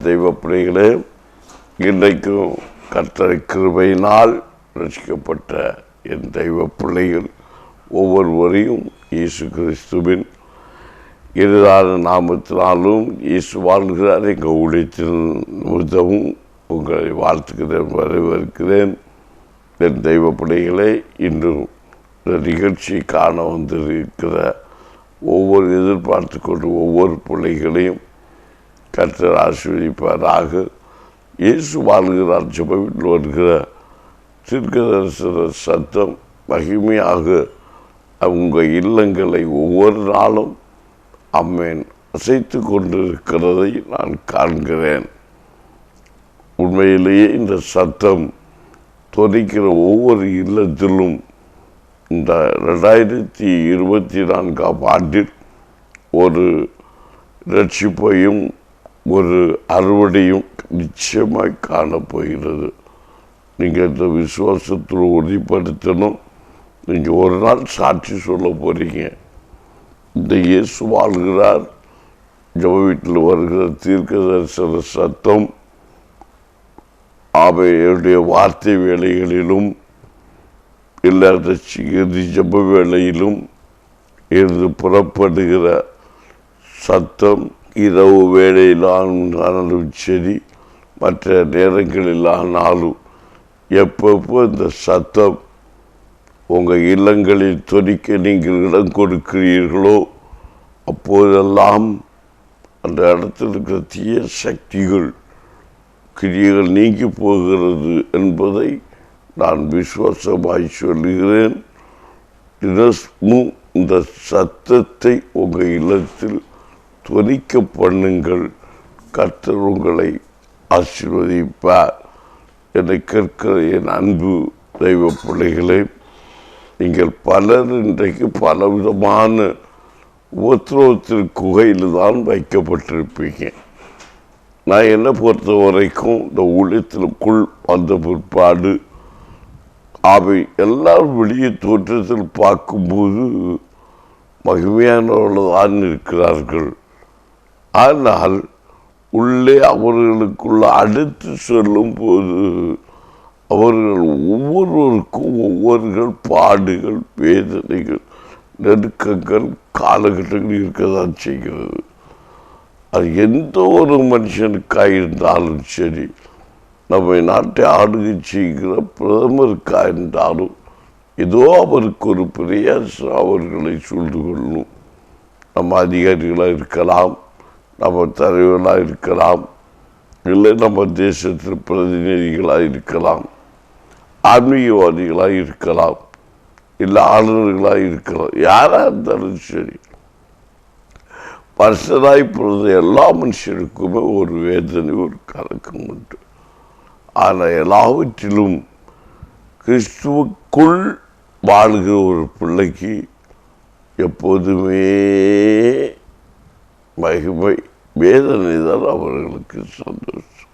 தெய்வ பிள்ளைகளே, இன்றைக்கும் கர்த்தர் கிருபையினால் ரட்சிக்கப்பட்ட என் தெய்வ பிள்ளைகள் ஒவ்வொருவரையும் இயேசு கிறிஸ்துவின் இருதான நாமத்தினாலும் இயேசு வாழ்கிறார் எங்கள் ஊழியத்தின் நிமித்தமும் உங்களை வாழ்த்துக்கிறேன், வரவேற்கிறேன். என் தெய்வ பிள்ளைகளே, இன்றும் இந்த நிகழ்ச்சி காண வந்திருக்கிற ஒவ்வொரு எதிர்பார்த்து கொண்டு ஒவ்வொரு பிள்ளைகளையும் கர்த்தர் ஆசீர்வதிப்பாராக. இயேசு வாழ்கிறார் ஜெபத்தில் வருகிற தீர்க்கதரிசன சத்தம் மகிமையாக உங்கள் இல்லங்களை ஒவ்வொரு நாளும் அம்மேன் அசைத்து கொண்டிருக்கிறதை நான் காண்கிறேன். உண்மையிலேயே இந்த சத்தம் தொனிக்கிற ஒவ்வொரு இல்லத்திலும் இந்த 2024 ஆண்டில் ஒரு ரட்சிப்பையும் ஒரு அறுவடையும் நிச்சயமாய் காணப்போகிறது. நீங்கள் இந்த விசுவாசத்தில் உறுதிப்படுத்தணும். நீங்கள் ஒரு நாள் சாட்சி சொல்ல போகிறீங்க. இந்த இயேசு வாழ்கிறார் ஜெப வீட்டில் வருகிற தீர்க்க தரிசன சத்தம் அவையுடைய வார்த்தை வேலைகளிலும் இல்லாத ஜெப வேளையிலும் இருந்து புறப்படுகிற சத்தம் இரவு வேளையிலானாலும் சரி, மற்ற நேரங்களிலானாலும் எப்பப்போ இந்த சத்தம் உங்கள் இல்லங்களில் தொனிக்க நீங்கள் இடம் கொடுக்கிறீர்களோ அப்போதெல்லாம் அந்த இடத்தில் இருக்கிற தீய சக்திகள் கிரியைகள் நீங்கி போகிறது என்பதை நான் விசுவாசமாய் சொல்லுகிறேன். தினமும் இந்த சத்தத்தை உங்கள் இல்லத்தில் தொனிக்க பண்ணுங்கள். கர்த்தர் உங்களை ஆசீர்வதிப்பார். என்னை கேட்கிற என் அன்பு தெய்வ பிள்ளைகளே, நீங்கள் பலர் இன்றைக்கு பலவிதமான உபத்திரவத்தின் குகையில் தான் வைக்கப்பட்டிருப்பீங்க. நான் என்னை பொறுத்த வரைக்கும் இந்த ஊழியத்திற்குள் வந்த பிற்பாடு அவை எல்லாரும் வெளியே தோற்றத்தில் பார்க்கும்போது மகிமையானவர்கள் தான் இருக்கிறார்கள். ஆனால் உள்ளே அவர்களுக்குள்ள அடுத்து சொல்லும் போது அவர்கள் ஒவ்வொருவருக்கும் ஒவ்வொரு பாடுகள், வேதனைகள், நெருக்கங்கள், காலகட்டங்கள் இருக்கதான் செய்கிறது. அது எந்த ஒரு மனுஷனுக்காக இருந்தாலும் சரி, நம்ம நாட்டை ஆளுகை செய்கிற பிரதமருக்காக இருந்தாலும் ஏதோ அவருக்கு ஒரு பிரயாசம் அவர்களை சூழ்ந்து கொள்ளணும். நம்ம அதிகாரிகளாக இருக்கலாம், நம்ம தலைவர்களாக இருக்கலாம், இல்லை நம்ம தேசத்தில் பிரதிநிதிகளாக இருக்கலாம், ஆன்மீகவாதிகளாக இருக்கலாம், இல்லை ஆளுநர்களாக இருக்கலாம், யாராக இருந்தாலும் சரி, மனுஷனாய் பிறந்த எல்லா மனுஷனுக்குமே ஒரு வேதனை, ஒரு கலக்கம் உண்டு. ஆனால் எல்லாவற்றிலும் கிறிஸ்துவுக்குள் வாழ்கிற ஒரு பிள்ளைக்கு எப்போதுமே மகிமை, வேதனை தான் அவர்களுக்கு சந்தோஷம்.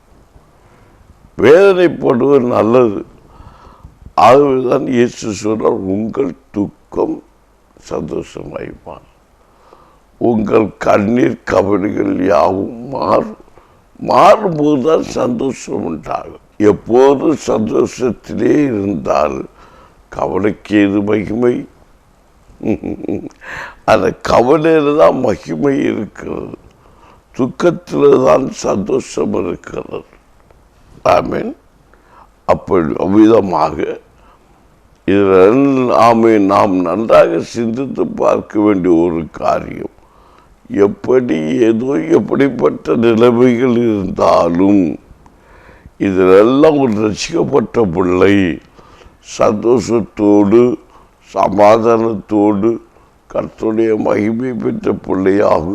வேதனைப்படுவது நல்லது. ஆகவேதான் இயேசு சொன்னார், உங்கள் துக்கம் சந்தோஷமாய்ப்பான், உங்கள் கண்ணீர் கவலைகள் யாவும் மாறும்போது தான் சந்தோஷம் உண்டாகும். எப்போதும் சந்தோஷத்திலே இருந்தால் கவலைக்கு எது மகிமை? அந்த கவலையில் தான் மகிமை இருக்கிறது, துக்கத்தில் தான் சந்தோஷம் இருக்கிறது. ஆமீன். அப்படி அவ்விதமாக இதில் நாம் நன்றாக சிந்தித்து பார்க்க வேண்டிய ஒரு காரியம், எப்படி ஏதோ எப்படிப்பட்ட நிலைமைகள் இருந்தாலும் இதிலெல்லாம் ஒரு ரசிக்கப்பட்ட பிள்ளை சந்தோஷத்தோடு சமாதானத்தோடு கர்த்தருடைய மகிமை பெற்ற பிள்ளையாக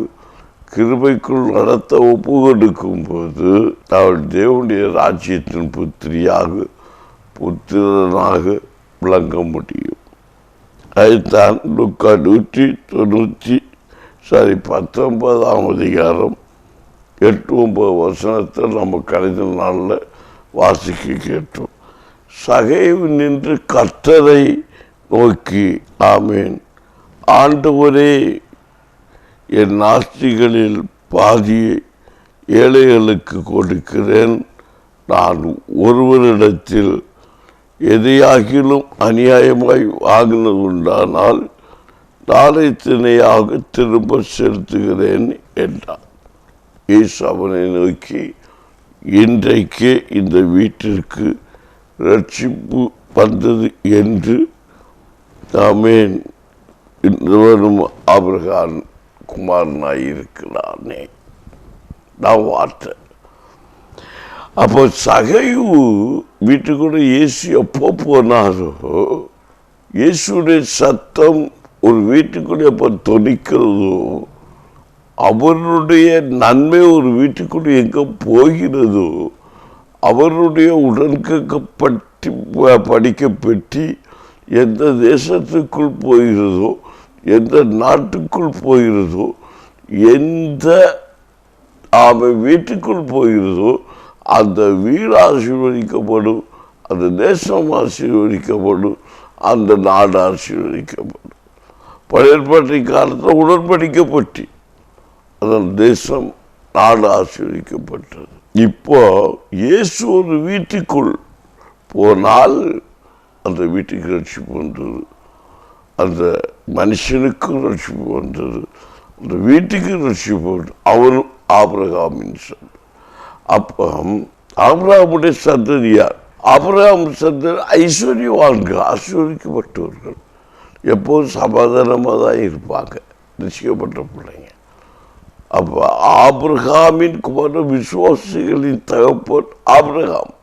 கிருபைக்குள் நடத்த ஒப்பு கொடுக்கும் போது அவள் தேவனுடைய ராஜ்யத்தின் புத்திரனாக விளங்க முடியும். அதுதான் லூக்கா 19ஆம் அதிகாரம் 8-9 வசனத்தில் நம்ம கடைசி நாளில் வாசிக்க கேட்டோம். சகைவு நின்று கர்த்தரை நோக்கி, ஆமேன், ஆண்டவரே, என் ஆஸ்திகளில் பாதியை ஏழைகளுக்கு கொடுக்கிறேன். நான் ஒருவரிடத்தில் எதையாகிலும் அநியாயமாய் வாங்கினது உண்டானால் நாளை திணையாக திரும்ப செலுத்துகிறேன் என்றார். இயேசு அவனை நோக்கி, இன்றைக்கே இந்த வீட்டிற்கு ரட்சிப்பு வந்தது என்று ஆமென் இவரும் ஆபிரகாம் குமாரனாயிருக்கிறானே நான் வார்த்தை. அப்போ சகையு வீட்டுக்குள்ள இயேசு எப்போ போனாரோ இயேசுடைய சத்தம் ஒரு வீட்டுக்குள்ளே எப்போ தொனிக்கிறதோ அவருடைய நன்மை ஒரு வீட்டுக்குள்ளே எங்கே போகிறதோ அவருடைய உடன்கப்பட்டி படிக்கப்பட்டு எந்த தேசத்துக்குள் போகிறதோ எந்த நாட்டுக்குள் போகிறதோ எந்த வீட்டுக்குள் போகிறதோ அந்த வீடு ஆசீர்வதிக்கப்படும், அந்த தேசம் ஆசீர்வதிக்கப்படும், அந்த நாடு ஆசீர்வதிக்கப்படும். பழைய காலத்தில் உடன்படிக்கப்பட்டு அதன் தேசம் நாடு ஆசீர்வதிக்கப்பட்டது. இப்போ இயேசு ஒரு வீட்டுக்குள் போனால் அந்த வீட்டுக்கு ரட்சிப்பு வந்தது, அந்த மனுஷனுக்கும் ரட்சிப்பு வந்தது, அந்த வீட்டுக்கு ரட்சிப்பு வந்தது. அவரும் ஆபிரகாமின் சந்ததி. அப்போ ஆபிரகாமுடைய சந்ததியார், ஆபிரகாம் சந்ததி ஐஸ்வர்யவான்கள், ஆசீர்வதிக்கப்பட்டவர்கள் எப்போதும் சமாதானமாக தான் இருப்பாங்க, ரட்சிக்கப்பட்ட பிள்ளைங்க. அப்போ ஆபிரகாமின் குமார விசுவாசிகளின் தகப்பன் ஆபிரகாம்,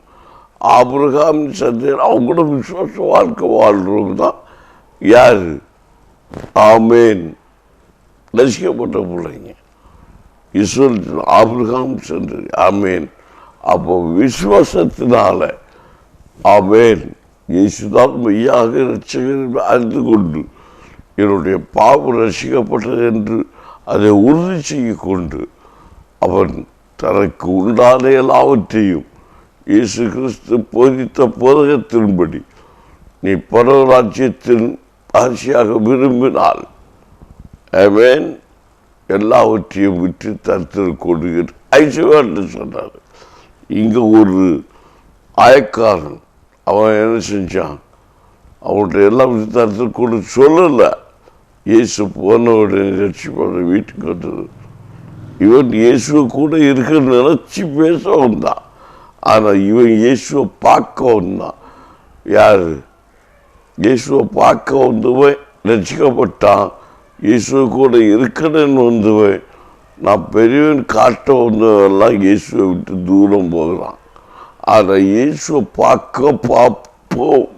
ஆபிரகாமின் சந்ததியார் அவங்களோட விசுவாச வாழ்க்கை வாழ்றவங்க தான் யார்? ஆமேன், ரட்சிக்கப்பட்ட பிள்ளைங்க. ஆபிரகாம் சந்ததி. ஆமேன். அப்போ விசுவாசத்தினால ஆமேன் இயேசுதான் மெய்யாக ரட்சகர் அறிந்து கொண்டு என்னுடைய பாவம் ரட்சிக்கப்பட்டது என்று அதை உறுதி செய்ய கொண்டு அவன் தனக்கு உண்டான எல்லாவற்றையும் இயேசு கிறிஸ்து போதித்த போதகத்தின்படி நீ பரவராஜ்யத்தின் ஆட்சியாக விரும்பினால் ஆமென் எல்லாவற்றையும் விட்டு தரித்திரம் கொடுக்கிற ஐஸ்வர்யன்னு சொன்னார். இங்கே ஒரு ஆயக்காரன் அவன் என்ன செஞ்சான்? அவன்கிட்ட எல்லாம் விட்டு தரித்திரம் கொடு சொல்லலை. இயேசு போன உடனே ரட்சிப்பான வீட்டுக்கு வந்தது. இவன் இயேசுவை கூட இருக்க நினைச்சி பேச வந்தான். ஆனால் இவன் இயேசுவை பார்க்க வந்தான். யார்? இயேசுவை பார்க்க வந்தவன் ரட்சிக்கப்பட்டான். இயேசுவை கூட இருக்கணும்னு வந்தவன், நான் பெரியவன் காட்ட வந்தவெல்லாம் இயேசுவை விட்டு தூரம் போகிறான். ஆனால் இயேசுவை பார்ப்போம்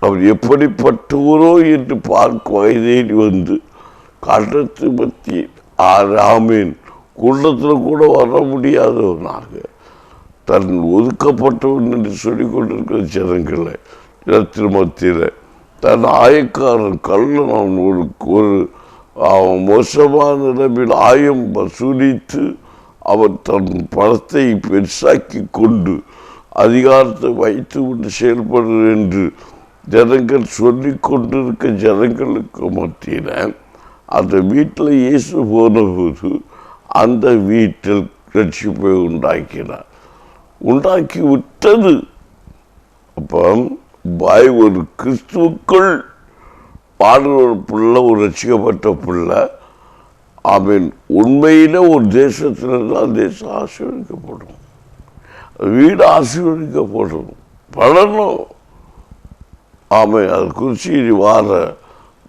அவர் எப்படிப்பட்டவரோ என்று பார்க்க வயதேறி வந்து காட்டத்து பற்றி ஆமீன் குள்ளத்தில் கூட வர முடியாதவனாக தன் ஒதுக்கப்பட்டவன் என்று சொல்லிக் கொண்டிருக்கிற ஜனங்களை இடத்தில் மத்தியில் தன் ஆயக்காரன் கள்ளன் அவன் அவன் மோசமான நிலைமையில் ஆயம் வசூலித்து அவன் தன் பணத்தை பெருசாக்கி கொண்டு அதிகாரத்தை வைத்து விட்டு செயல்படுறது என்று ஜனங்கள் சொல்லி கொண்டிருக்க ஜனங்களுக்கு மத்தியில் அந்த வீட்டில் இயேசு போனபோது அந்த வீட்டில் ரட்சிப்பை உண்டாக்கினார், உண்டாக்கி விட்டது. அப்போ ஒரு கிறிஸ்துவுக்குள் பாடுற ஒரு பிள்ளை, ஒரு ரட்சிக்கப்பட்ட பிள்ளை அவன் உண்மையில் ஒரு தேசத்தில்தான் தேசம் ஆசீர்வதிக்கப்படும், வீடு ஆசீர்வதிக்கப்படும், பலனும் ஆமை அது குறித்து இனி வார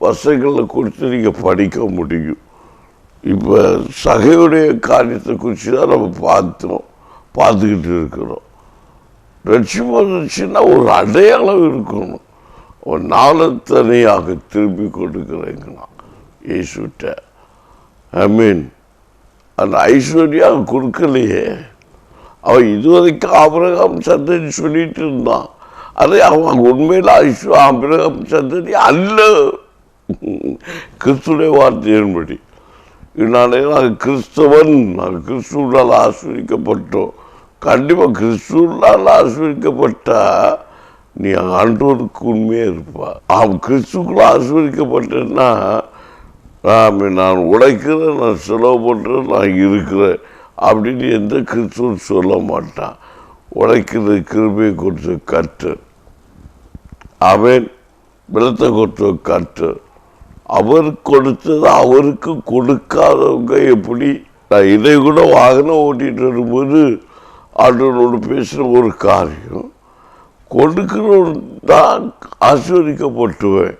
வருஷங்களை குறித்து நீங்கள் படிக்க முடியும். இப்போ சகையுடைய காரியத்தை குறித்து தான் நம்ம பார்த்துக்கிட்டு இருக்கிறோம். ரட்சிப்பு வந்துச்சுன்னா ஒரு அடையாளம் இருக்கணும். ஒரு நாளத்தனையாக திருப்பி கொடுக்குறேங்கண்ணா இயேசுட்ட. ஆமீன். அந்த ஐஸ்வர்யாக கொடுக்கலையே. அவன் இதுவரைக்கும் ஆபிரகாம் சந்ததி சொல்லிட்டு இருந்தான். அதை அவன் உண்மையில் ஆபிரகாம் சந்ததி அல்ல. கிறிஸ்துடைய வார்த்தையின்படி நாங்கள் கிறிஸ்தவன், நாங்கள் கிறிஸ்துவால் ஆஸ்வதிக்கப்பட்டோம். கண்டிப்பாக கிறிஸ்துவால் ஆஸ்வதிக்கப்பட்டா நீ ஆண்டவருக்கு உண்மையாக இருப்பா. அவன் கிறிஸ்துக்குள்ள ஆஸ்வதிக்கப்பட்டேன்னா நான் உழைக்கிறேன், நான் செலவு பண்ணுறேன், நான் இருக்கிறேன், அப்படின்னு எந்த கிறிஸ்துவன் சொல்ல மாட்டான். உழைக்கிறது கிருபையை கொடுத்த கர்த்தர். அவன் பலத்தை கொடுத்த கர்த்தர். அவர் கொடுத்தது அவருக்கு கொடுக்காதவங்க எப்படி? நான் இதை கூட வாகனம் ஓட்டிகிட்டு வரும்போது ஆண்டவரோடு பேசுகிற ஒரு காரியம், கொடுக்கிறவன் தான் ஆசீர்வதிக்கப்பட்டுவேன்,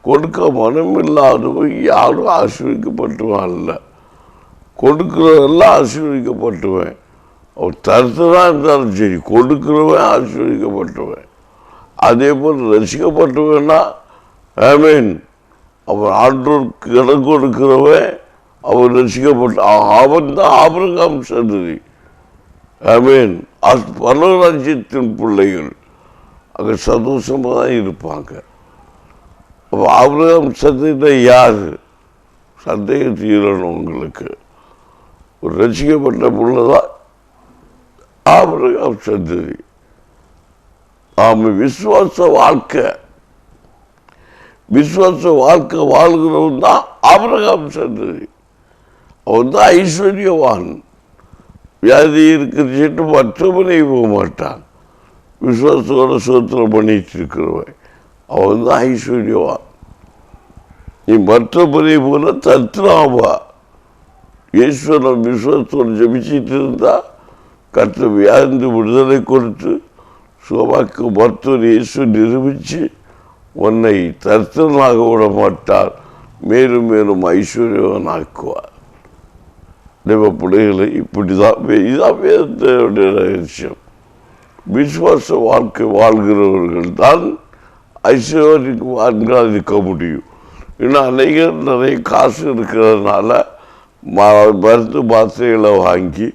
கொடுக்க மனம் இல்லாதவன் யாரும் ஆசீர்வதிக்கப்பட்டுவான் இல்லை. கொடுக்கிறவெல்லாம் ஆசீர்வதிக்கப்பட்டுவேன். அவன் தருத்ததான் இருந்தாலும் சரி, கொடுக்கிறவன் ஆசீர்வதிக்கப்பட்டுவேன். அதே போல் ரசிக்கப்பட்டுவேன்னா ஆமீன். அவன் ஆண்டோருக்கு இடம் கொடுக்கிறவன் அவன் ரசிக்கப்பட்ட அவன் தான் ஆபிரகாம் சந்ததி. ஆமீன். பரலோகராஜ்யத்தின் பிள்ளைகள் அங்கே சந்தோஷமாக தான் இருப்பாங்க. அப்போ ஆபிரகாம் சந்ததினா யார்? சந்தேகம் தீரணும் உங்களுக்கு. ஒரு ரசிக்கப்பட்ட பிள்ளைதான் ஆபிரகாம் சந்ததி. அவன் விசுவாச வாழ்க்கை வாழ்கிறவன் தான் ஆபிரகாம் சந்ததி. அவன் தான் ஐஸ்வர்யவான். வியாதி இருக்கிற மற்றவனை போக மாட்டான். விசுவாசத்தோட சோத்திரம் பண்ணிட்டு இருக்கிறவன் அவன் தான் ஐஸ்வர்யவான். நீ மற்றவனை போல தத்ராவா. ஈஸ்வரன் விசுவாசத்தோடு ஜபிச்சிட்டு இருந்தா கர்த்தர் வியாதி விடுதலை கொடுத்து சுகமாக்கு மருத்துவர் இயேசு நிரூபித்து உன்னை தரித்திரனாக விட மாட்டார், மேலும் மேலும் ஐஸ்வர்யவன் ஆக்குவார். தேவ பிள்ளைகளை இப்படிதான் இதான் வேதத்தினுடைய ரகசியம். விசுவாச வாழ்க்கை வாழ்கிறவர்கள் தான் ஐஸ்வர்யவான்களாக இருக்க முடியும். இன்னும் அநேகர் நிறைய காசு இருக்கிறதுனால மருந்து மாத்திரைகளை வாங்கி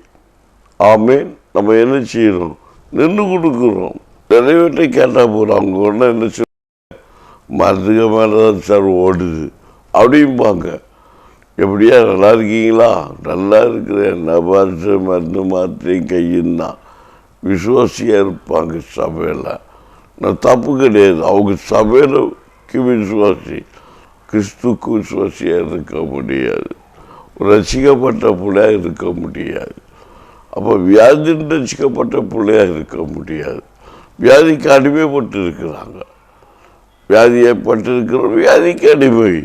ஆமேன் நம்ம என்ன செய்யணும்? நின்று கொடுக்குறோம். நிறைவேற்றை கேட்டால் போகிறோம். அவங்க ஒன்று என்ன சொல்ல, மருந்துக்கு மேலே தான் சார் ஓடுது அப்படிம்பாங்க. எப்படியா நல்லா இருக்கீங்களா? நல்லா இருக்கிறேன். என்ன பார்த்து மருந்து மாத்திரையும் கையின்னா விசுவாசியாக இருப்பாங்க சபையில். நான் தப்பு கிடையாது. அவங்க சபையிலுக்கு விசுவாசி, கிறிஸ்துக்கு விசுவாசியாக இருக்க முடியாது. ரசிக்கப்பட்ட பிள்ளையாக இருக்க முடியாது. அப்போ வியாதின்னு ரசிக்கப்பட்ட பிள்ளையாக இருக்க முடியாது. வியாதிக்கு அடிமைப்பட்டு இருக்கிறாங்க. வியாதி ஏற்பட்டிருக்கிற வியாதிக்கு அடிமை.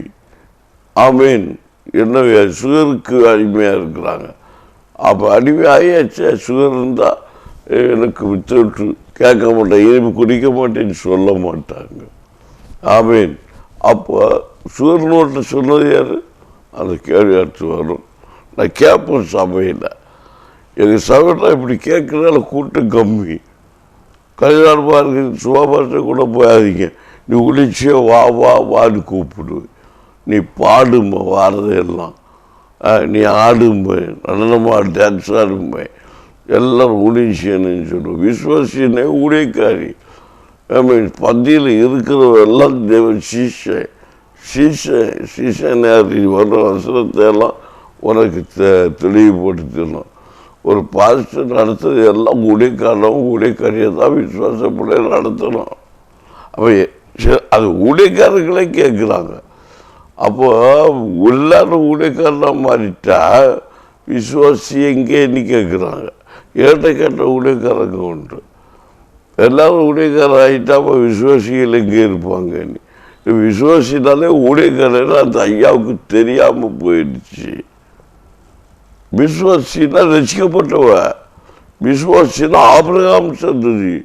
ஆமீன். என்ன வியாதி? சுகருக்கு அடிமையாக இருக்கிறாங்க. அப்போ அடிமை ஆகியாச்சு. சுகர் இருந்தால் எனக்கு விட்டு கேட்க மாட்டேன், இனிப்பு குடிக்க மாட்டேன்னு சொல்ல மாட்டாங்க. ஆமீன். அப்போ சுகர் நோட்டில் சொன்னது யார்? அந்த கேள்வி எடுத்து வரும். நான் கேட்பேன் சபையில். எங்கள் சபையில் இப்படி கேட்குறதால கூட்டம் கம்மி. கல்யாணம் பாருங்க, சுபாபாசத்தை கூட போயாதீங்க. நீ உளிச்சியோ வா வா வான்னு கூப்பிடு. நீ பாடும்ப வாரதையெல்லாம், நீ ஆடும்ப, நடனமா டான்ஸ் ஆடும்ப, எல்லோரும் ஊழியன்னு சொல்லுவோம். விஸ்வாசினே ஊழியக்காரி. பந்தியில் இருக்கிறவெல்லாம் தேவன் சீசன். சீசன் வர்ற வசனத்தை எல்லாம் உனக்கு தெளிவுபடுத்தணும். ஒரு பாஸ்டர் நடத்துறது எல்லாம் ஊழியக்காரனும் ஊழியக்காரியை தான் விசுவாசப்பட நடத்தணும். அப்போ அது ஊழியக்காரர்களே கேட்குறாங்க. அப்போ எல்லாரும் ஊழியக்காரனாக மாறிட்டா விசுவாசி எங்கேன்னு கேட்குறாங்க. ஏட்ட கேட்ட ஊழியக்காரங்க உண்டு. எல்லாரும் ஊழியக்காரன் ஆகிட்டா அப்போ விசுவாசிகள் எங்கே இருப்பாங்கன்னு. விசுவாசினாலே ஊழியக்காரன்னு அந்த ஐயாவுக்கு தெரியாமல் போயிடுச்சு. விசுவாசினா ரசிக்கப்பட்டவ, விசுவாசினா ஆபிரகாம் சந்ததி.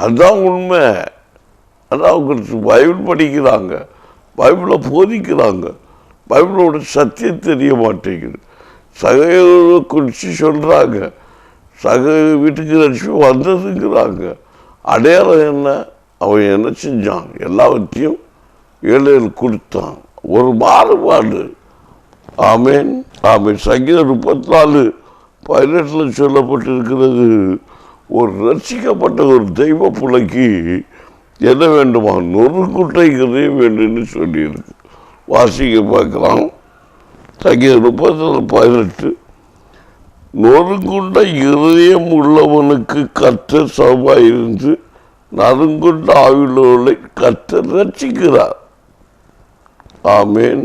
அதுதான் உண்மை. ஆனால் அவங்க பைபிள் படிக்கிறாங்க, பைபிளை போதிக்கிறாங்க, பைபிளோட சத்தியம் தெரிய மாட்டேங்குது. சகைகளை குறித்து சொல்கிறாங்க, வீட்டுக்கு ரட்சி வந்ததுங்கிறாங்க. அடையாளம் என்ன? அவன் என்ன செஞ்சான்? எல்லாவற்றையும் ஏழைகள் கொடுத்தான். ஒரு மாறுபாடு. ஆமேன். ஆமேன். சங்கீதம் 34:18 சொல்லப்பட்டிருக்கிறது, ஒரு ரட்சிக்கப்பட்ட ஒரு தெய்வ பிள்ளைக்கு என்ன வேண்டுமா? நொறுக்குட்டைங்கிறதே வேண்டும்னு சொல்லியிருக்கு. வாசிக்க பார்க்கலாம். சங்கீதம் 34:18, நொறுங்குண்ட இருதயம் உள்ளவனுக்கு கர்த்தர் சமமாயிருந்து நறுங்குண்ட ஆவியுள்ளவர்களை கர்த்தர் ரட்சிக்கிறார். ஆமேன்.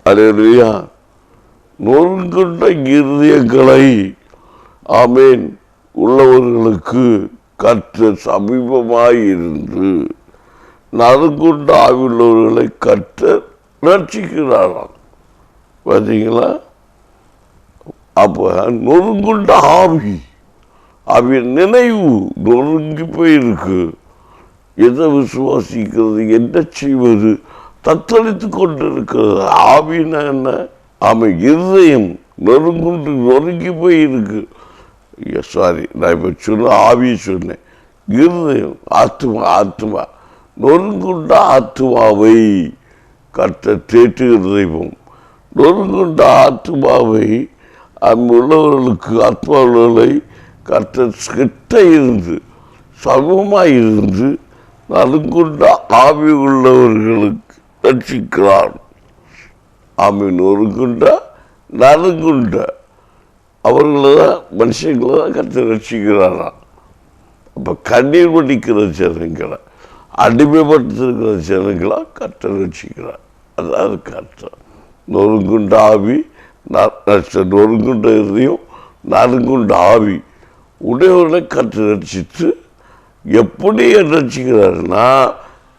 அல்லேலூயா. நொறுங்குண்ட இருதயங்களை ஆமேன் உள்ளவர்களுக்கு கர்த்தர் சமீபமாயிருந்து நறுங்குண்ட ஆவியுள்ளவர்களை கர்த்தர் ரட்சிக்கிறாராம். பார்த்தீங்களா? அப்போ நொறுங்குண்ட ஆவி, அவின் நினைவு நொறுங்கி போயிருக்கு. எதை விசுவாசிக்கிறது, என்ன செய்வது, தத்தளித்து கொண்டிருக்கிறது. ஆவின்னா என்ன? ஆமாம், இருதயம் நொறுங்கி போயிருக்கு. சாரி, நான் இப்போ சொன்ன ஆவி சொன்னேன். இருதயம், ஆத்மா நொறுங்குண்ட ஆத்மாவை கர்த்தர் தேற்றுகிற தெய்வம். நொறுங்குண்ட ஆத்மாவை உள்ளவர்களுக்கு, ஆத்மாவர்களை கர்த்தர் கிட்ட இருந்து சமூகமாக இருந்து நறுங்குண்ட ஆவி உள்ளவர்களுக்கு ரட்சிக்கிறார். ஆமி நொறுங்குண்ட நறுங்குண்ட அவர்களை தான், மனுஷங்களை தான் கர்த்தர் ரட்சிக்கிறாராம். அப்போ கண்ணீர் வடிக்கிற ஜனங்களை, அடிமைப்பட்டிருக்கிற ஜனங்களா கர்த்தர் ரட்சிக்கிறார். அதாவது கர்த்தர் நொறுங்குண்ட ஆவி, நொறுங்குண்ட இருதயம், நறுங்குண்ட ஆவி உடையவர்களை கர்த்தர் ரட்சித்து எப்படி ரட்சிக்கிறாருன்னா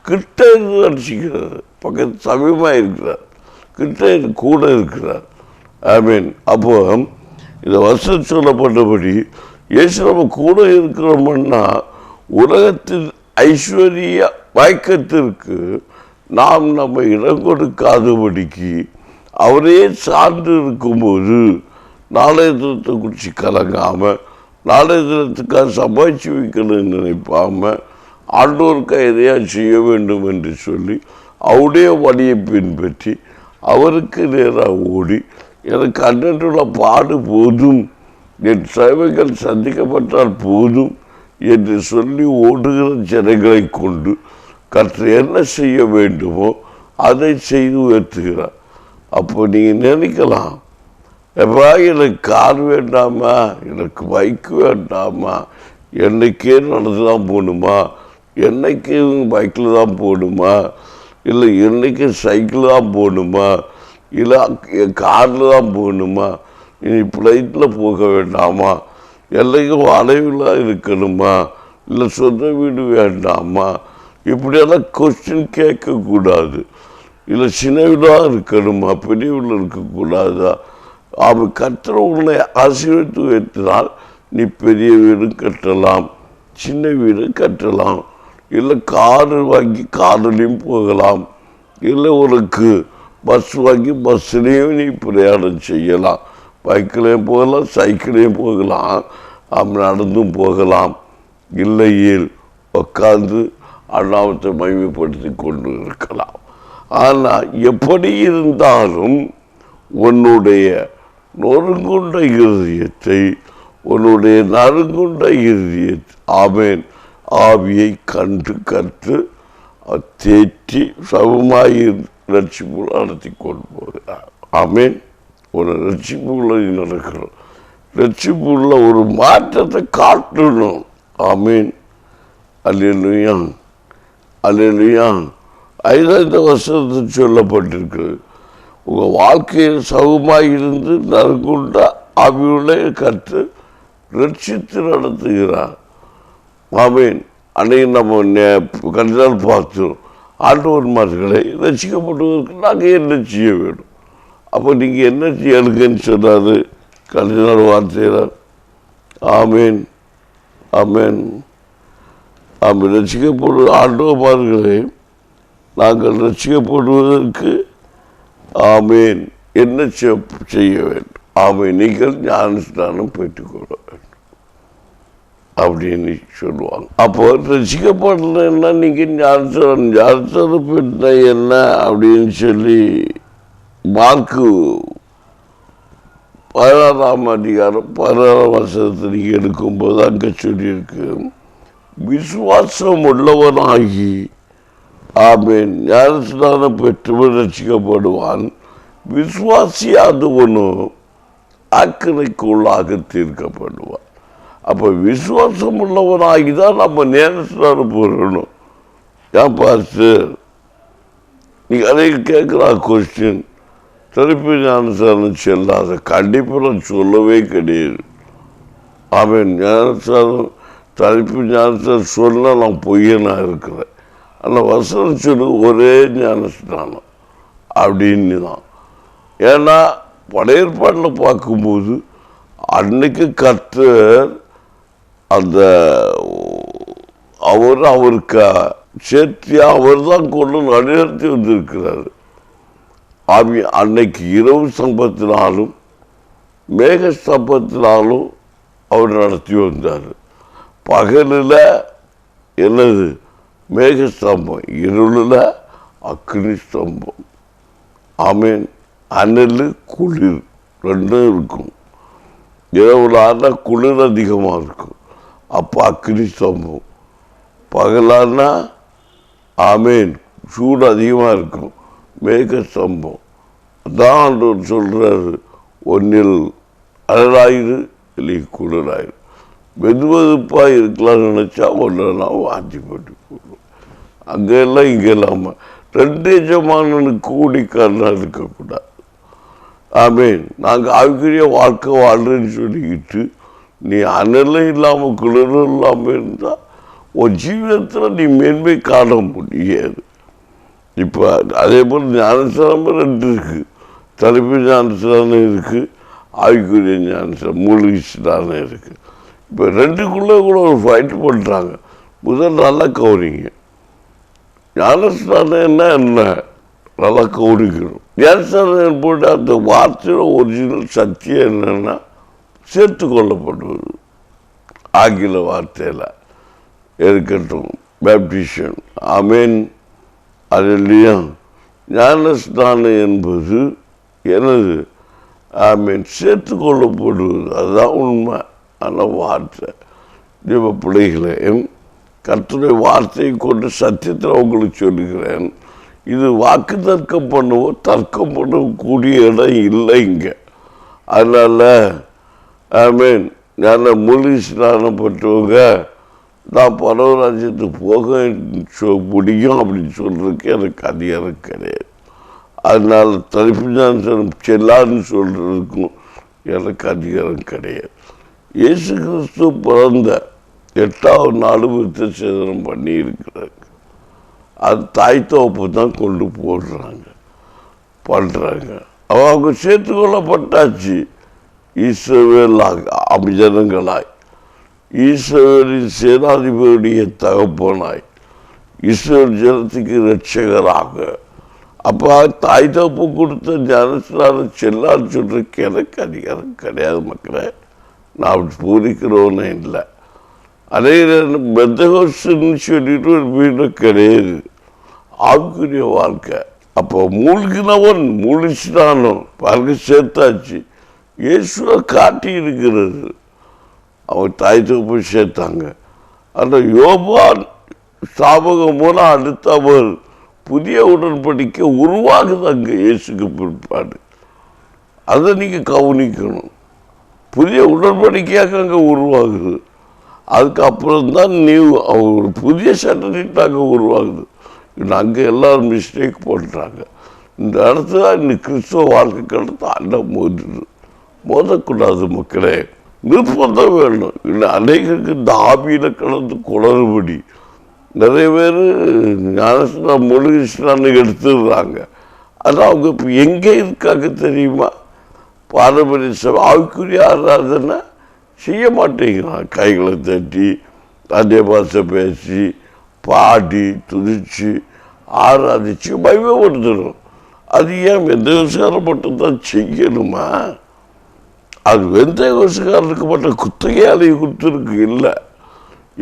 கிட்ட இருந்து ரட்சிக்கிறார். பக்கத்து சமயமாக இருக்கிறார், கிட்ட கூட இருக்கிறார். ஆமீன். அப்போ இந்த வசனம் சொல்லப்பட்டபடி இயேசு நம்ம கூட இருக்கிறோம்னா உலகத்தின் ஐஸ்வர்ய மயக்கத்திற்கு நாம் நம்ம இடம் கொடுக்காதபடிக்கு அவரே சார்ந்து இருக்கும்போது நாளைய தினத்தை குறித்து கலங்காமல், நாளைய தினத்துக்காக சம்பாதிச்சு வைக்கணும்னு நினைப்பாமல், ஆண்டோருக்காக எதையா செய்ய வேண்டும் என்று சொல்லி அவருடைய வழியை பின்பற்றி அவருக்கு நேராக ஓடி எனக்கு அன்றன்றுள்ள பாடு போதும், என் சேவைகள் சந்திக்கப்பட்டால் போதும் என்று சொல்லி ஓடுகிற ஜனங்களை கொண்டு கர்த்தர் என்ன செய்ய வேண்டுமோ அதை செய்து உயர்த்துகிறார். அப்போ நீங்கள் நினைக்கலாம், எப்பா எனக்கு கார் வேண்டாமா, எனக்கு பைக் வேண்டாமா, என்னைக்கே நடந்து தான் போகணுமா, என்னைக்கு பைக்கில் தான் போகணுமா, இல்லை என்னைக்கு சைக்கிள் தான் போகணுமா, இல்லை காரில் தான் போகணுமா, இனி ஃப்ளைட்டில் போக வேண்டாமா, எல்லாருக்கும் அலைவில் இருக்கணுமா, இல்லை சொந்த வீடு வேண்டாமா, இப்படியெல்லாம் கொஸ்டின் கேட்கக்கூடாது. இல்லை சின்ன வீடாக இருக்கணுமா, பெரிய வீட்டில் இருக்கக்கூடாதா? அவன் கர்த்தர் உன்னை ஆசீர்வதித்து வைத்தால் நீ பெரிய வீடு கட்டலாம், சின்ன வீடு கட்டலாம், இல்லை காரு வாங்கி காரிலையும் போகலாம், இல்லை உனக்கு பஸ் வாங்கி பஸ்ஸுலேயும் நீ பிரயாணம் செய்யலாம், பைக்கிலையும் போகலாம், சைக்கிளையும் போகலாம், அவன் நடந்தும் போகலாம், இல்லையில் உட்கார்ந்து அண்ணாமத்தை மகிமைப்படுத்தி கொண்டு இருக்கலாம். ஆனால் எப்படி இருந்தாலும் உன்னுடைய நொறுங்குண்ட இருதயத்தை, உன்னுடைய நறுங்குண்ட இருதயத்தை ஆமேன் ஆவியை கண்டு கற்று தேற்றி சமமாய் ரட்சிப்பு நடத்தி கொண்டு போகிறார். ஆமேன். ஒரு ரட்சிப்புள்ள நடக்கணும், ரட்சிப்புள்ள ஒரு மாற்றத்தை காட்டணும். ஆமீன். அல்லேலூயா, அல்லேலூயா. 5 வருஷத்தில் சொல்லப்பட்டிருக்கிறது, உங்கள் வாழ்க்கையில் சவுமாய் இருந்து நறுங்குண்ட ஆவியுள்ள கற்று ரட்சித்து நடத்துகிறார். ஆமீன். அன்னைக்கு நம்ம கண்டால் பார்த்தோம், ஆண்டவன்மார்களை ரட்சிக்கப்படுவதற்கு நாங்கள் என்ன செய்ய வேண்டும்? அப்போ நீங்கள் என்ன செய்யலுங்கன்னு சொன்னார் கடைசிநாள் வார்த்தையில். ஆமீன், ஆமீன், ஆமீன். ரட்சிக்கப்படுவது ஆண்டவன்மார்களை நாங்கள் ரட்சிக்கப்படுவதற்கு ஆமீன் என்ன செய்ய வேண்டும்? ஆமீன், நீங்கள் ஞானஸ்நானம் பெற்றுக்கொள்ள வேண்டும் அப்படின்னு சொல்லுவாங்க. அப்போ ரசிக்கப்படலைன்னா நீங்கள் ஞானஸ்நானம் பெற்ற என்ன அப்படின்னு சொல்லி மார்க்கு 16ஆம் அதிகாரம் 16ஆம் வசனத்தை நீங்கள் எடுக்கும்போது அங்கே சொல்லியிருக்கு, விசுவாசம் உள்ளவனாகி ஆமீன் ஞானஸ்நானம் பெற்றவன் ரட்சிக்கப்படுவான், விசுவாசியாதவனும் அக்கறைக்குள்ளாக தீர்க்கப்படுவான். அப்போ விசுவாசம் உள்ளவனாகி தான் நம்ம ஞானஸ்நானம் பெறணும். ஏன் பாஸ்டர் நீங்கள் அதை கேட்குறா கொஸ்டின், திருப்பி ஞானஸ்தானம் செல்லாத கண்டிப்பாக நான் சொல்லவே கிடையாது. அவன் ஞானஸ்தானம் திருப்பி ஞானஸ்தானம் சொன்னா நான் பொய்யனா இருக்கிறேன். அந்த வசனம் சொல்லு ஒரே ஞானஸ்தானம் அப்படின்னு தான். ஏன்னா பழைய ஏற்பாட்டில் பார்க்கும்போது அன்னைக்கு கர்த்தர் அந்த அவருக்கு சேர்த்தியா அவர் தான் கொண்டு நடுநிறுத்தி வந்திருக்கிறார். அன்னைக்கு இரவு ஸ்தம்பத்தினாலும் மேக ஸ்தம்பத்தினாலும் அவர் நடத்தி வந்தார். பகலில் என்னது மேக ஸ்தம்பம், இருளில் அக்னி ஸ்தம்பம். ஆமீன். அனல் குளிர் ரெண்டும் இருக்கும். இரவுலானா குளிர் அதிகமாக இருக்கும், அப்போ அக்னி ஸ்தம்பம். பகலானா ஆமீன் சூடு அதிகமாக இருக்கும், மேக ஸ்தம்பம். அதான் ஆண்டவர் சொல்கிறாரு, ஒன்றில் அழலாயிரு இல்லை குளிராயிரு. வெதுவெதுப்பாக இருக்கலாம்னு நினச்சா ஒன்றா வாந்தி போட்டு போடுவோம். அங்கெல்லாம் இங்கே இல்லாமல் ரெண்டு எஜமானனுக்கு கூடிக்காரனாக இருக்கக்கூடாது. ஆமீன். நாங்கள் ஆவிக்குரிய வாழ்க்கை வாழ்றேன்னு சொல்லிக்கிட்டு நீ அனலும் இல்லாமல் குளிரும் இல்லாமல் இருந்தால் உன் ஜீவிதத்தில் நீ மேன்மை காண முடியாது. இப்போ அதே போல் ஞானஸ்தானம் ரெண்டு இருக்குது. தலைப்பு ஞானஸ்தானம் இருக்குது, ஆவிக்குரிய ஞானஸ்தானம் மூழ்கிஸ்தானம் இருக்குது. இப்போ ரெண்டுக்குள்ளே கூட ஒரு ஃபைட் பண்ணுறாங்க. முதல் நல்லா கவனிங்க, ஞானஸ்தானம் என்ன நல்லா கவனிக்கணும். ஞானஸ்தானம் போட்டு அந்த வார்த்தையோட ஒரிஜினல் சக்தியம் என்னென்னா சேர்த்து கொள்ளப்படுவது. ஆங்கில வார்த்தையில் இருக்கட்டும் பேப்டிஷன். ஆமீன். அது இல்லையா? ஞானஸ்தானம் என்பது எனது ஆமீன் சேர்த்து கொள்ளப்படுவது. அதுதான் உண்மை. அந்த வார்த்தை தேவ பிள்ளைகளையும் கர்த்தருடைய வார்த்தையை கொண்டு சத்தியத்தில் உங்களுக்கு சொல்லுகிறேன். இது வாக்கு தர்க்கம் பண்ணுவோம், தர்க்கம் பண்ணக்கூடிய இடம் இல்லை இங்கே. அதனால் ஆமீன். நான் மூழ்கி ஸ்நானப்பட்டவங்க நான் பரவராஜ்யத்துக்கு போக முடியும் அப்படின்னு சொல்கிறதுக்கு எனக்கு அதிகாரம் கிடையாது. அதனால் தலைப்பு ஞானஸ்தானம் செல்லான்னு சொல்கிறதுக்கும் எனக்கு அதிகாரம் கிடையாது. இயேசு கிறிஸ்து பிறந்த 8வது நாள் விருத்த சேதனம் பண்ணி இருக்கிறாங்க. அது தாய் தோப்பு தான் கொண்டு பண்ணுறாங்க. அவங்க சேர்த்துக்கொள்ளப்பட்டாச்சு ஈஸ்வரலாக ஜனங்களாய், ஈஸ்வரின் சேனாதிபதியுடைய தகப்பனாய், ஈஸ்வர ஜனத்துக்கு ரட்சகராக. அப்போ தாய் தோப்பு கொடுத்த ஞானஸ்தானம் செல்லான்னு சொல்கிறதுக்கு எனக்கு அதிகாரம் கிடையாது மக்களே. நான் பூரிக்கிறவனே இல்லை. அதே பெந்தகோஸ்துன்னு சொல்லிட்டு ஒரு வீடு கிடையாது. ஆவிக்குரிய வாழ்க்கை. அப்போ மூழ்கினவன் மூழ்கினானோ பாருங்க சேர்த்தாச்சு. இயேசுவை காட்டி இருக்கிறது. அவன் தாய் தோப்பு சேர்த்தாங்க. அந்த யோபான் ஸ்தாபகம் மூலம் அடுத்து அவர் புதிய உடன்படிக்கை உருவாகுது அங்கே இயேசுக்கு பிற்பாடு. அதை நீங்கள் கவனிக்கணும். புதிய உடன்படிக்கையாக அங்கே உருவாகுது. அதுக்கப்புறம்தான் ஒரு புதிய சட்டத்திட்டாங்க உருவாகுது. அங்கே எல்லாரும் மிஸ்டேக் பண்ணுறாங்க. இந்த இடத்துல இன்னைக்கு கிறிஸ்துவ வாழ்க்கை கடத்த அண்ட மோதக்கூடாது மக்களே. நிர்பந்தம் வேணும். இல்லை அநேகருக்கு இந்த ஆவியில் கலந்து குளறுபடி நிறைய பேர் ஞானஸ்தானம் மூழ்கிஸ்தானம் எடுத்துடுறாங்க. ஆனால் அவங்க இப்போ எங்கே இருக்காங்க தெரியுமா? பாரம்பரிய சபை ஆவிக்குரிய ஆராதனை செய்ய மாட்டேங்கிறான். கைகளை தட்டி அதே பாஷை பேசி பாடி துதிச்சு ஆராதிச்சு பயப்படுத்தணும். அது ஏன் வெந்த விவசாயம் மட்டும்தான் செய்யணுமா? அது வெந்த விவசாயத்துக்கு மட்டும் குத்தகையாலையை கொடுத்துருக்கு இல்லை.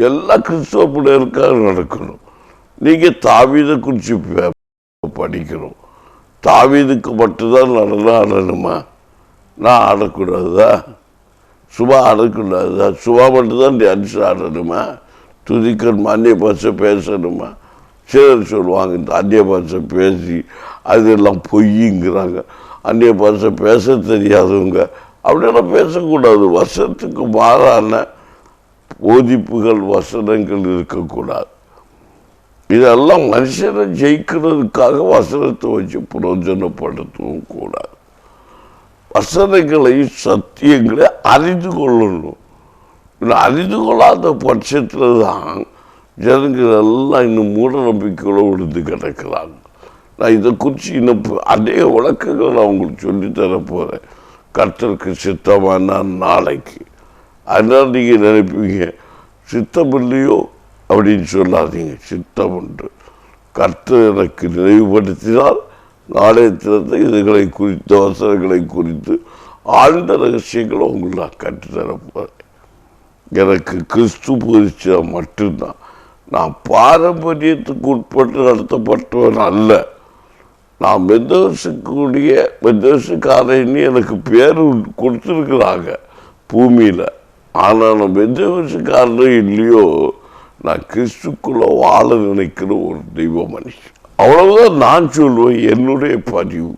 எல்லா கிறிஸ்தவ பிள்ளைகளுக்காக நடக்கணும். நீங்கள் தாவீதை குறித்து படிக்கணும். தாவீதுக்கு மட்டும்தான் நடனம் ஆடணுமா? நான் ஆடக்கூடாதா? சுபா ஆடக்கூடாதா? சுபா மட்டும்தான் டான்ஸ் ஆடணுமா? துதிக்கணுமா? அந்நிய பாஷை பேசணுமா? சிலர் சொல்லுவாங்க இந்த அந்நிய பாஷை பேசி அதெல்லாம் பொய்யுங்கிறாங்க. அந்நிய பாஷை பேச தெரியாதவங்க அப்படியெல்லாம் பேசக்கூடாது. வசனத்துக்கு மாறான போதிப்புகள் வசனங்கள் இருக்கக்கூடாது. இதெல்லாம் மனுஷனை ஜெயிக்கிறதுக்காக வசனத்தை வச்சு பிரயோஜனப்படுத்தவும் கூடாது. வசனங்களை சத்தியங்களை அறிந்து கொள்ளணும். அறிந்து கொள்ளாத பட்சத்தில் தான் ஜனங்கள் எல்லாம் இன்னும் மூட நம்பிக்கையோடு விழுந்து கிடக்கிறாங்க. நான் இதை குறித்து இன்னும் அநேக விளக்கங்கள் நான் உங்களுக்கு சொல்லித்தர போகிறேன். கர்த்தருக்கு சித்தமான நாளைக்கு. அதனால் நீங்கள் நினைப்பீங்க சித்தம் இல்லையோ அப்படின்னு சொல்லாதீங்க. சித்தம் உண்டு. கர்த்தர் எனக்கு நினைவுபடுத்தினால் நாளைய தினத்தை இதுகளை குறித்து வசனங்களை குறித்து ஆழ்ந்த ரகசியங்களை உங்களுக்கு நான் கற்றுத்தரப்போகிறேன். எனக்கு கிறிஸ்து போதிச்சா மட்டும்தான். நான் பாரம்பரியத்துக்கு உட்பட்டு நடத்தப்பட்டவன் அல்ல. நான் மெத்தோசுக்காரன்னு எனக்கு பேர் கொடுத்துருக்குறாங்க பூமியில். ஆனால் நான் மெத்தோசுக்காரனும் இல்லையோ, நான் கிறிஸ்துக்குள்ளே வாழ நினைக்கிற ஒரு தெய்வ மனுஷன். அவ்வளவுதான் நான் சொல்லுவேன். என்னுடைய பதிவு.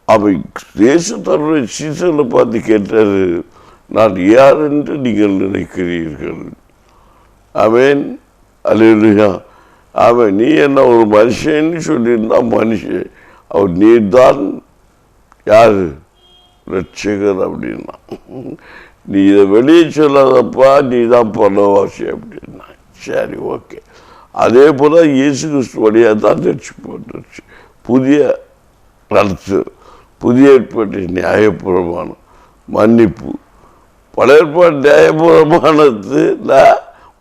அவை தேச தன்னுடைய சீசனை பார்த்து கேட்டார், நான் யார் என்று நீங்கள் நினைக்கிறீர்கள்? அவன் அல்லேலூயா. அவன் நீ என்ன ஒரு மனுஷன்னு சொல்லியிருந்தா மனுஷன். அவர் நீர்தான் யார் ரட்சகர் அப்படின்னா. நீ இதை வெளியே சொல்லாதப்பா, நீ தான் பரவாசி அப்படின்னா. சரி, ஓகே. அதே போல் இயேசு கிறிஸ்து வழியாக தான் தெரிச்சு போட்டுருச்சு. புதிய கருத்து, புதிய ஏற்பாட்டு நியாயப்பிரமாணம், மன்னிப்பு. பழைய ஏற்பாடு நியாயப்பிரமாணத்தில்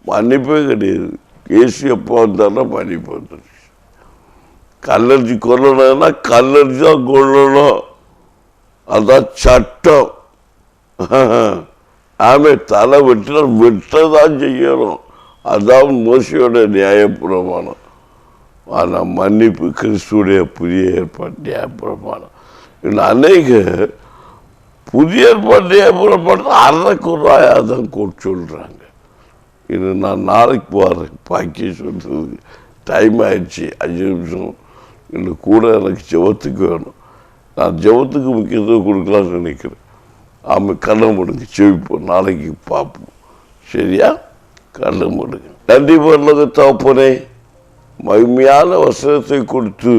மன்னிப்பே கிடையாது. இயேசு எப்போ வந்தாலும் மன்னிப்பு வந்துருச்சு. கல்லறிஞ்சு கொல்லணும்னா கல்லறிஞ்சு தான் கொள்ளணும். அதான் சட்டம். ஆமே, தலை வெட்டதான் செய்யணும். அதான் மோசையோட நியாயப்பிரமாணம். ஆனால் மன்னிப்பு கிறிஸ்துடைய புதிய ஏற்பாடு நியாயப்பிரமாணம். இன்னும் அநேக புதிய ஏற்பாடு நியாயப்பிரமாணம் அரைக்குறாயாக தான் சொல்கிறாங்க. இது நான் நாளைக்கு போகிறேன். பாக்கி சொல்கிறது டைம் ஆயிடுச்சு. 5 நிமிஷம் இன்னும் கூட எனக்கு ஜெபத்துக்கு வேணும். நான் ஜெபத்துக்கு முக்கியத்துவம் கொடுக்கலான்னு நினைக்கிறேன். ஆமாம், கண்ணை முடுங்க, செவிப்போம். நாளைக்கு பார்ப்போம். சரியா? கண்ணை முடுங்க. நன்றி பரலோக தகப்பனே, மகிமையான வசனத்தை கொடுத்து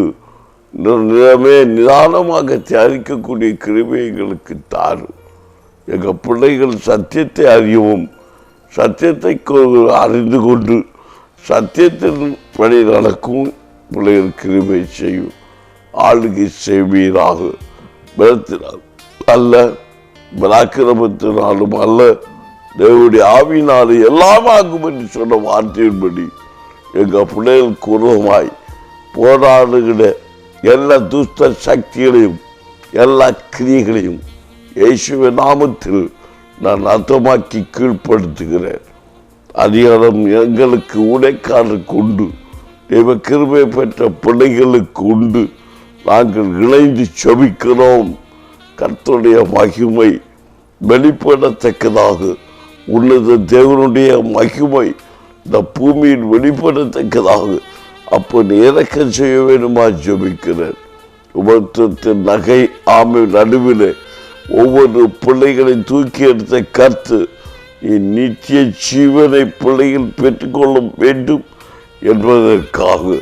நிதானமாக தியானிக்கக்கூடிய கிருபை எங்களுக்கு தாரும். எங்கள் பிள்ளைகள் சத்தியத்தை அறியவும், சத்தியத்தை அறிந்து கொண்டு சத்தியத்தின் படி நடக்கும் பிள்ளைகள் கிருபை செய்யும். ஆளுகை செய்வீராக. பலத்தினால் அல்ல, பராக்கிரமத்தினாலும் அல்ல, தேவனுடைய ஆவியினாலும் எல்லாம் ஆகும் என்று சொன்ன வார்த்தையின்படி எங்கள் பிள்ளைகள் குருவமாய் போராடுகிற எல்லா துஷ்ட சக்திகளையும் எல்லா கிரியைகளையும் இயேசுவின் நாமத்தில் நான் அர்த்தமாக்கி கீழ்ப்படுத்துகிறேன். அதிகாரம் எங்களுக்கு உடைக்காரருக்கு உண்டு. தெய்வ கிருபை பெற்ற பிள்ளைகளுக்கு உண்டு. நாங்கள் இணைந்து செபிக்கிறோம். கர்த்தருடைய மகிமை வெளிப்படத்தக்கதாக, உன்னத தேவனுடைய மகிமை இந்த பூமியில் வெளிப்படத்தக்கதாக அப்போ இறக்கம் செய்ய வேண்டுமா ஜெபிக்கிறேன். உபத்திரத்தின் நகை ஆமை நடுவில் ஒவ்வொரு பிள்ளைகளை தூக்கி எடுத்த கர்த்து நித்திய ஜீவனை பிள்ளைகள் பெற்றுக்கொள்ள வேண்டும் என்பதற்காக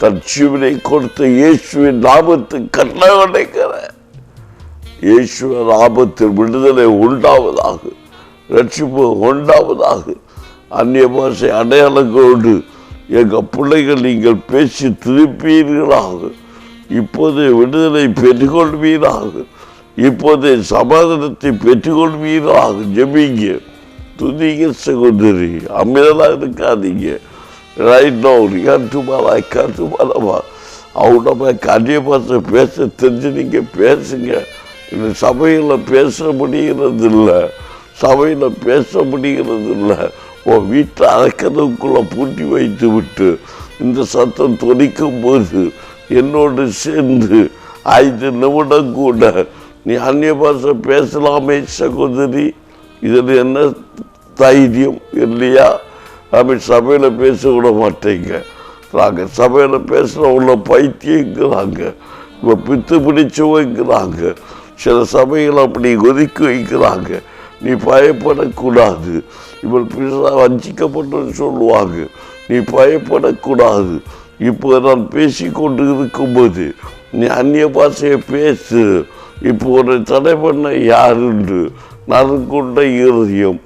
தன் ஜீவனை கொடுத்த இயேசுவின் நாமத்தை கட்டளையிடுகிறேன். இயேசுவின் நாமத்தில் விடுதலை உண்டாவதாக, ரட்சிப்பு உண்டாவதாக. அந்நிய பாஷை அடையாளங்களோடு எங்கள் பிள்ளைகள் நீங்கள் பேசி திருப்பீர்களாக. இப்போதே விடுதலை பெற்றுக்கொள்வீராக. இப்போதே சமாதானத்தை பெற்றுக்கொள்வீராக. ஜெபிங்க, துதிங்க சகோதரி, அமைதலாக இருக்காதீங்க. ரைட் நோ கட்டுமாலா அவனோட அந்நிய பாஷை பேச தெரிஞ்சு நீங்கள் பேசுங்க. இந்த சபையில் பேச முடிகிறது இல்லை, சபையில் பேச முடிகிறது இல்லை. உன் வீட்டை அரைக்கிறதுக்குள்ளே பூட்டி வைத்து விட்டு இந்த சத்தம் தொனிக்கும் போது என்னோடு சேர்ந்து 5 நிமிடம் கூட நீ அந்நிய பாஷை பேசலாமே சகோதரி. இதில் என்ன தைரியம் இல்லையா? நம்ம சபையில் பேச விட மாட்டேங்க. நாங்கள் சபையில் பேசுகிற உள்ள பைத்தியங்கிறாங்க, இப்போ பித்து பிடிச்சு வைக்கிறாங்க. சில சபைகள் அப்படி ஒதுக்கி வைக்கிறாங்க. நீ பயப்படக்கூடாது. இவள் வஞ்சிக்கப்பட்டு சொல்லுவாங்க. நீ பயப்படக்கூடாது. இப்போ நான் பேசி கொண்டு இருக்கும்போது நீ அந்நிய பாஷையை பேசு. இப்போ ஒரு தடை பண்ண யாருண்டு? நறுங்குண்ட இருதயம்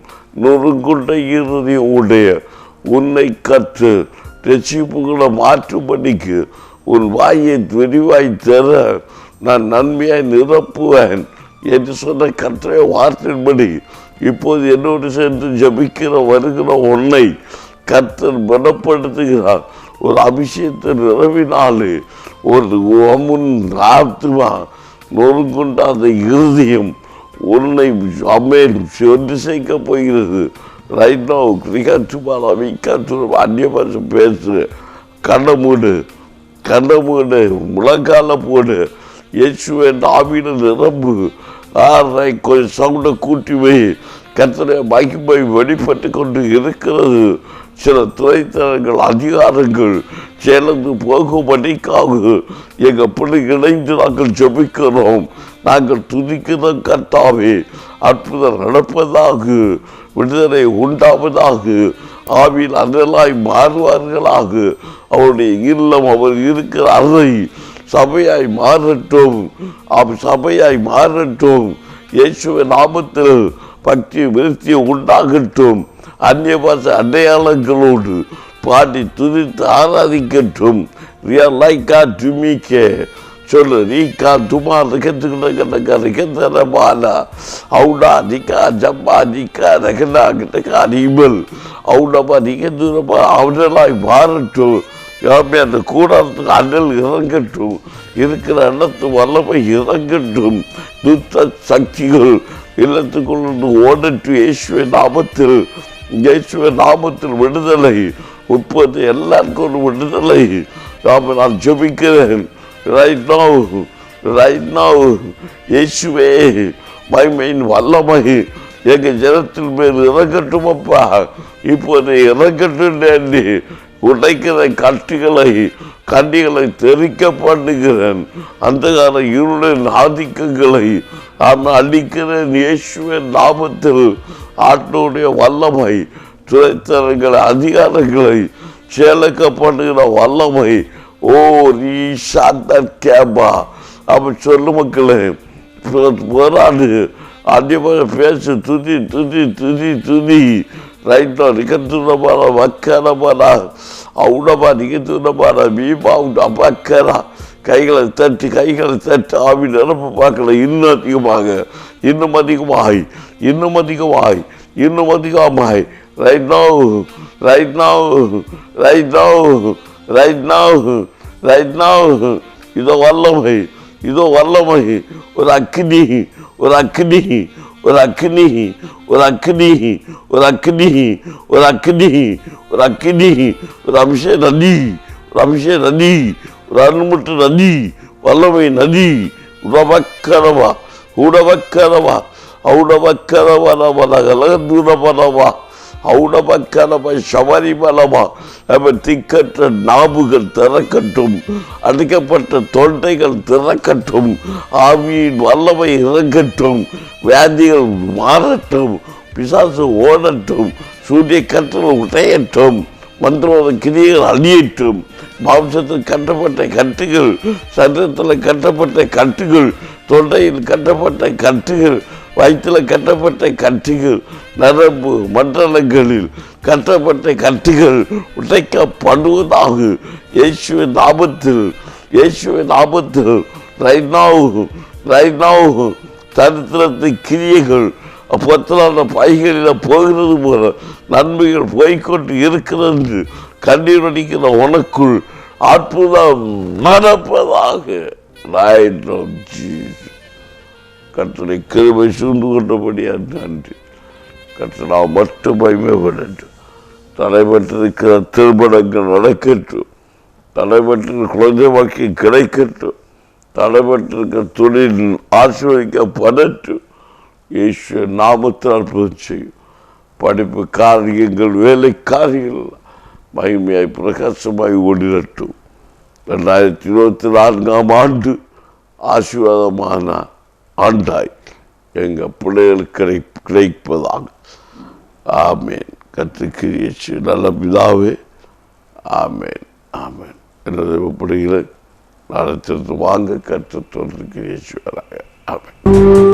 நொறுங்குண்ட இருதயம் உடைய உன்னை கற்று ரட்சிப்புகளை மாற்றும்படிக்கு உன் வாயை விரிவாய் தர நான் நன்மையாய் நிரப்புவேன் என்று சொன்ன கற்றைய வார்த்தையின்படி இப்போது என்னோடு சேர்ந்து ஜபிக்கிற வருகிற உன்னை கர்த்தர் பலப்படுத்துகிறார். ஒரு அபிஷேகத்தை நிறவினாலே ஒரு முன் ஆத்மா நொறுங்குண்ட அந்த இருதயம் உன்னை அமேன் ஒன்று சேர்க்க போகிறது. ரைட் நோ அந்நிய பாஷை பேசு, கண்ணமூடு முழங்கால போடு, இயேசுவே ஆவியில நிரம்பு. கொஞ்சம் சவுண்டை கூட்டி வை. கர்த்தரை மகிமை வெளிப்பட்டு கொண்டு இருக்கிறது. சில துறைத்தனங்கள் அதிகாரங்கள் சேர்ந்து போகும்படிக்காக எங்கள் பிள்ளைகள் இணைந்து நாங்கள் ஜெபிக்கிறோம். நாங்கள் துதிக்கிற கர்த்தாவே அற்புதம் நடப்பதாக, விடுதலை உண்டாவதாக, ஆவியில் அனலாய் மாறுவார்களாக. அவருடைய இல்லம் அவர் இருக்கிற அறை சபையாய் மாறட்டும், சபையாய் மாறட்டும். இயேசுவின் நாமத்தில் பக்தி விருத்தி உண்டாகட்டும். அந்நிய பாஷை அடையாளங்களோடு பாடி துதித்து ஆராதிக்கட்டும். சொல்லு ரீகா துமா ரிகத்துக்கிட்ட அவுடா நிக்கா ஜப்பா நிக்கா ரகனா கிட்டக்கா நீமல் அவுடப்பா நிகழ்ந்துப்பா அவர்களாய் மாறட்டும். அந்த கூடாரத்துக்கு அனல் இறங்கட்டும். இருக்கிற இடத்து வல்லமை இறங்கட்டும். துத்த சக்திகள் இல்லத்துக்குள்ள ஓடட்டும். இயேசுவின் நாமத்தில் விடுதலை உட்பது எல்லாருக்கும் விடுதலை. நான் ஜெபிக்கிறேன். ரைட் நவ் இயேசுவே மகிமையின் வல்லமை எங்கள் ஜனத்தின் மேல் இறங்கட்டும் அப்பா. இப்போது இறங்கட்டும். உடைக்கிற கண்டிகளை தெரிக்க பண்ணுகிறேன். அந்த கால இருளின் ஆதிக்கங்களை அழிக்கிறேன். இயேசுவின் நாமத்தில் ஆட்டோடைய வல்லமை, துறைத்தனங்களை, அதிகாரங்களை சேலக்கப்படுகிற வல்லமை. ஓ ரீஷாந்தா அப்படி சொல்லு மக்களே, போராடு. அதே மாதிரி பேசு, துதி ரைட்டோ நிகழ்த்துனமான வக்கரமானா அவுடமா நிகழ்த்துனமான மீமா அப்பாக்கரா. கைகளை தட்டி ஆவி நிரப்ப பார்க்கல. இன்னும் அதிகமாய் ரைட் நவ் இதோ வல்லமை. ஒரு அக்னி அபிஷேக நதி, ஒரு அணுமுட்டு நதி, வல்லமை நதி. உடவக்கரவா சபரிமலமா திக்கற்ற நாவுகள் திறக்கட்டும். அடைக்கப்பட்ட தொண்டைகள் திறக்கட்டும். ஆவியின் வல்லமை இறங்கட்டும். வியாதிகள் மாறட்டும். பிசாசு ஓடட்டும். சூரிய கற்றல் உடையட்டும். மந்திரோட கிரிகள் அழியட்டும். மாம்சத்தில் கட்டப்பட்ட கட்டுகள், சரீரத்தில் கட்டப்பட்ட கட்டுகள், தொண்டையில் கட்டப்பட்ட கட்டுகள், வயிற்றில் கட்டப்பட்ட கட்டுகள், நரம்பு மண்டலங்களில் கட்டப்பட்ட கட்டுகள் உடைக்கப்படுவதாக இயேசுவின் நாமத்தில். ரைட் நவ் சரித்திரத்தை கிரியைகள் பத்தலான பைகளில் போகிறது போல நன்மைகள் போய்கொண்டு இருக்கிறது. கண்ணீர் அடிக்கிற உனக்குள் அற்புதம் நடப்பதாக. கர்த்தரை கிருபை சூழ்ந்து கொண்டபடியா நன்றி. கர்த்தரா மட்டும் மகிமைப்படட்டும். தடைபட்டிருக்கிற திருமணங்கள் நடக்கட்டும். தடைபட்டிருக்கிற குழந்தை வாக்கியம் கிடைக்கட்டும். தடைபட்டிருக்கிற தொழில் ஆசீர்வதிக்கப்படட்டும். இயேசு நாமத்தில் அற்புதம் செய்யும். படிப்பு காரியங்கள், வேலை காரியங்கள் மகிமையாய் பிரகாசமாய் ஓடிரட்டும். 2024 ஆண்டு ஆசீர்வாதமான ஆண்டாய் எங்கள் பிள்ளைகளுக்கு கிடைப்பதாக. ஆமேன். கர்த்தருக்கு இயேசு நல்ல பிதாவே. ஆமேன். என்னதை ஒப்படுகிறேன். நாளத்திற்கு வாங்க கர்த்தர் இயேசு வராங்க. ஆமென்.